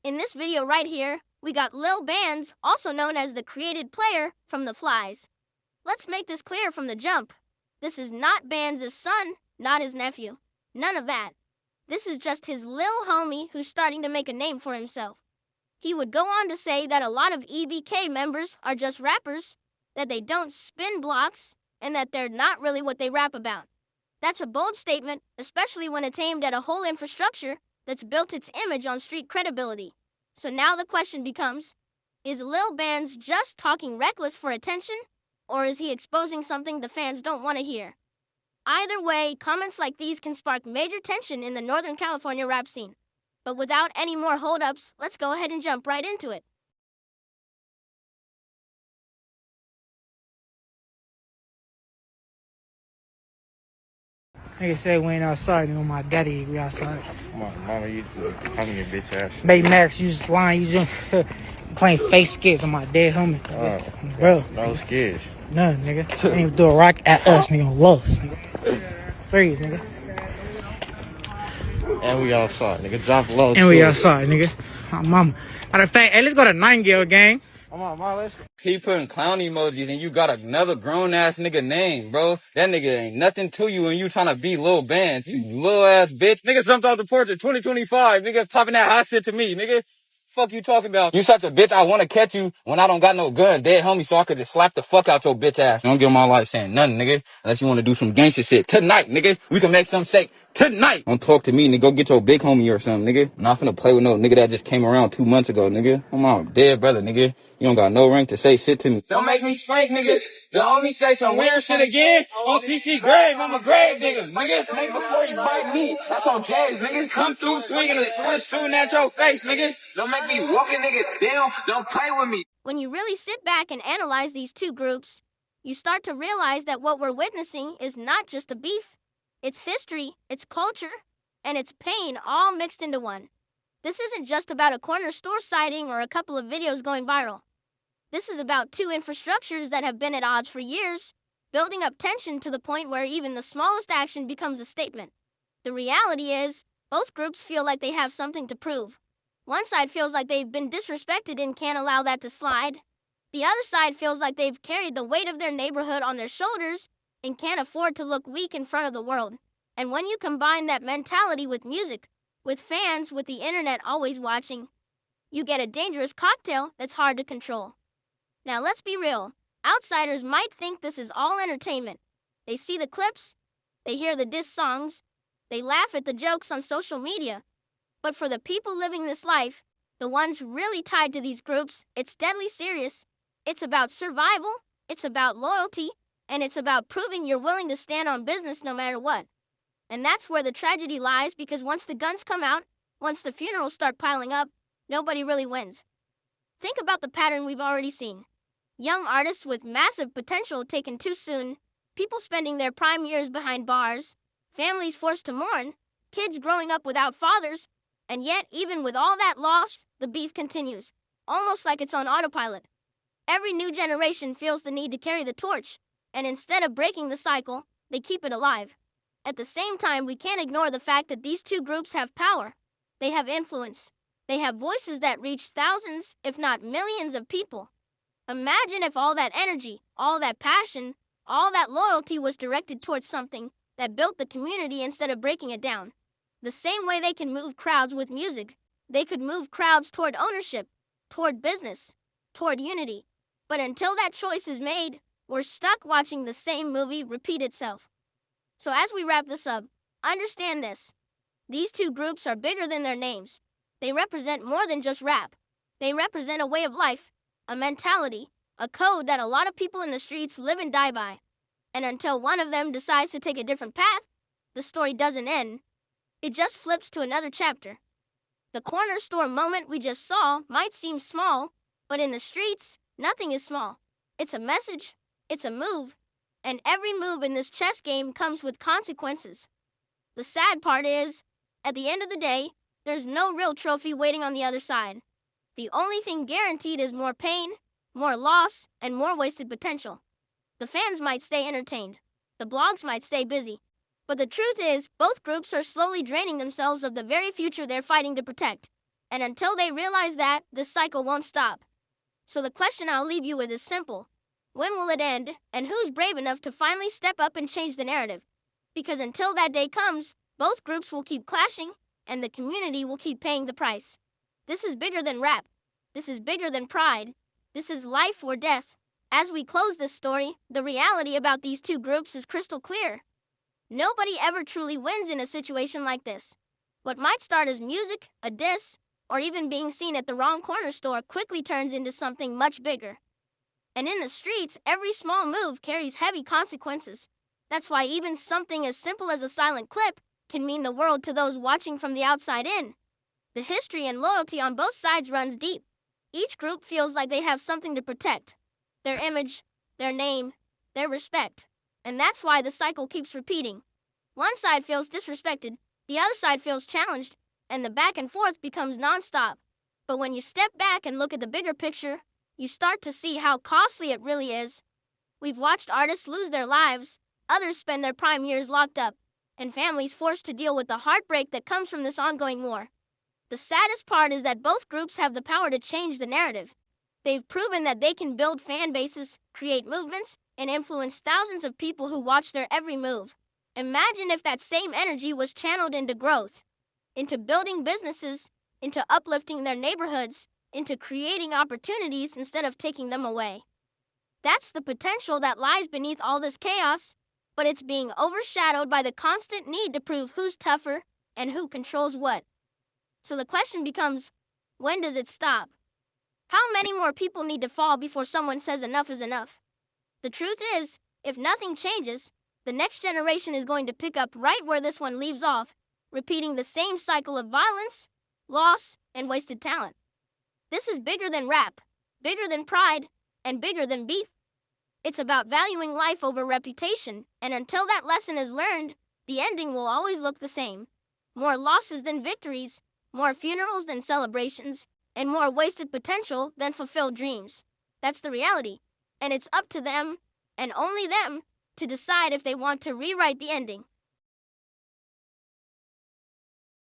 In this video right here, we got Lil Bansz, also known as the created player from The Flies. Let's make this clear from the jump. This is not Bansz's son, not his nephew. None of that. This is just his lil homie who's starting to make a name for himself. He would go on to say that a lot of EBK members are just rappers, that they don't spin blocks, and that they're not really what they rap about. That's a bold statement, especially when it's aimed at a whole infrastructure that's built its image on street credibility. So now the question becomes, is Lil Bansz just talking reckless for attention, or is he exposing something the fans don't want to hear? Either way, comments like these can spark major tension in the Northern California rap scene. But without any more holdups, let's go ahead and jump right into it. Nigga said we ain't outside, nigga. My daddy, we outside. Mama, you having your bitch ass. Baby Max, you just lying. You just playing fake skits on my dead homie. Bro. No skits. None, nigga. Ain't even do a rock at us, nigga. On Love, nigga. Threes, nigga. And we outside, nigga. Drop low. And we outside, nigga. My mama. Matter of fact, hey, let's go to Nightingale gang. Come on, Mama, let's go. Keep putting clown emojis and you got another grown ass nigga name, bro. That nigga ain't nothing to you and you trying to be Lil Bansz. You little ass bitch. Nigga jumped off the porch at 2025. Nigga popping that hot shit to me, nigga. Fuck you talking about? You such a bitch. I want to catch you when I don't got no gun, dead homie, so I could just slap the fuck out your bitch ass. Don't give my life saying nothing, nigga. Unless you want to do some gangster shit tonight, nigga. We can make some shake tonight. Don't talk to me, nigga. Go get your big homie or something, nigga. I'm not finna play with no nigga that just came around 2 months ago, nigga. I'm my dead brother, nigga. You don't got no rank to say shit to me. Don't make me spank, nigga. The homie say some weird shit again on CC grave. I'm a grave nigga. Nigga, snake before you bite me. That's on Jazz, nigga. Come through swinging and switch shooting at your face, nigga. Don't make me walk a nigga down. Don't play with me. When you really sit back and analyze these two groups, you start to realize that what we're witnessing is not just a beef. It's history, it's culture, and it's pain all mixed into one. This isn't just about a corner store sighting or a couple of videos going viral. This is about two infrastructures that have been at odds for years, building up tension to the point where even the smallest action becomes a statement. The reality is, both groups feel like they have something to prove. One side feels like they've been disrespected and can't allow that to slide. The other side feels like they've carried the weight of their neighborhood on their shoulders and can't afford to look weak in front of the world. And when you combine that mentality with music, with fans, with the internet always watching, you get a dangerous cocktail that's hard to control. Now let's be real. Outsiders might think this is all entertainment. They see the clips, they hear the diss songs, they laugh at the jokes on social media. But for the people living this life, the ones really tied to these groups, it's deadly serious. It's about survival, it's about loyalty, and it's about proving you're willing to stand on business no matter what. And that's where the tragedy lies, because once the guns come out, once the funerals start piling up, nobody really wins. Think about the pattern we've already seen. Young artists with massive potential taken too soon, people spending their prime years behind bars, families forced to mourn, kids growing up without fathers, and yet even with all that loss, the beef continues, almost like it's on autopilot. Every new generation feels the need to carry the torch, and instead of breaking the cycle, they keep it alive. At the same time, we can't ignore the fact that these two groups have power. They have influence. They have voices that reach thousands, if not millions of people. Imagine if all that energy, all that passion, all that loyalty was directed towards something that built the community instead of breaking it down. The same way they can move crowds with music, they could move crowds toward ownership, toward business, toward unity. But until that choice is made, we're stuck watching the same movie repeat itself. So as we wrap this up, understand this. These two groups are bigger than their names. They represent more than just rap. They represent a way of life, a mentality, a code that a lot of people in the streets live and die by. And until one of them decides to take a different path, the story doesn't end. It just flips to another chapter. The corner store moment we just saw might seem small, but in the streets, nothing is small. It's a message, it's a move, and every move in this chess game comes with consequences. The sad part is, at the end of the day, there's no real trophy waiting on the other side. The only thing guaranteed is more pain, more loss, and more wasted potential. The fans might stay entertained. The blogs might stay busy. But the truth is, both groups are slowly draining themselves of the very future they're fighting to protect. And until they realize that, this cycle won't stop. So the question I'll leave you with is simple. When will it end, and who's brave enough to finally step up and change the narrative? Because until that day comes, both groups will keep clashing, and the community will keep paying the price. This is bigger than rap. This is bigger than pride. This is life or death. As we close this story, the reality about these two groups is crystal clear. Nobody ever truly wins in a situation like this. What might start as music, a diss, or even being seen at the wrong corner store quickly turns into something much bigger. And in the streets, every small move carries heavy consequences. That's why even something as simple as a silent clip can mean the world to those watching from the outside in. The history and loyalty on both sides runs deep. Each group feels like they have something to protect. Their image, their name, their respect. And that's why the cycle keeps repeating. One side feels disrespected, the other side feels challenged, and the back and forth becomes nonstop. But when you step back and look at the bigger picture, you start to see how costly it really is. We've watched artists lose their lives, others spend their prime years locked up, and families forced to deal with the heartbreak that comes from this ongoing war. The saddest part is that both groups have the power to change the narrative. They've proven that they can build fan bases, create movements, and influence thousands of people who watch their every move. Imagine if that same energy was channeled into growth, into building businesses, into uplifting their neighborhoods, into creating opportunities instead of taking them away. That's the potential that lies beneath all this chaos, but it's being overshadowed by the constant need to prove who's tougher and who controls what. So the question becomes, when does it stop? How many more people need to fall before someone says enough is enough? The truth is, if nothing changes, the next generation is going to pick up right where this one leaves off, repeating the same cycle of violence, loss, and wasted talent. This is bigger than rap, bigger than pride, and bigger than beef. It's about valuing life over reputation, and until that lesson is learned, the ending will always look the same. More losses than victories, more funerals than celebrations, and more wasted potential than fulfilled dreams. That's the reality, and it's up to them, and only them, to decide if they want to rewrite the ending.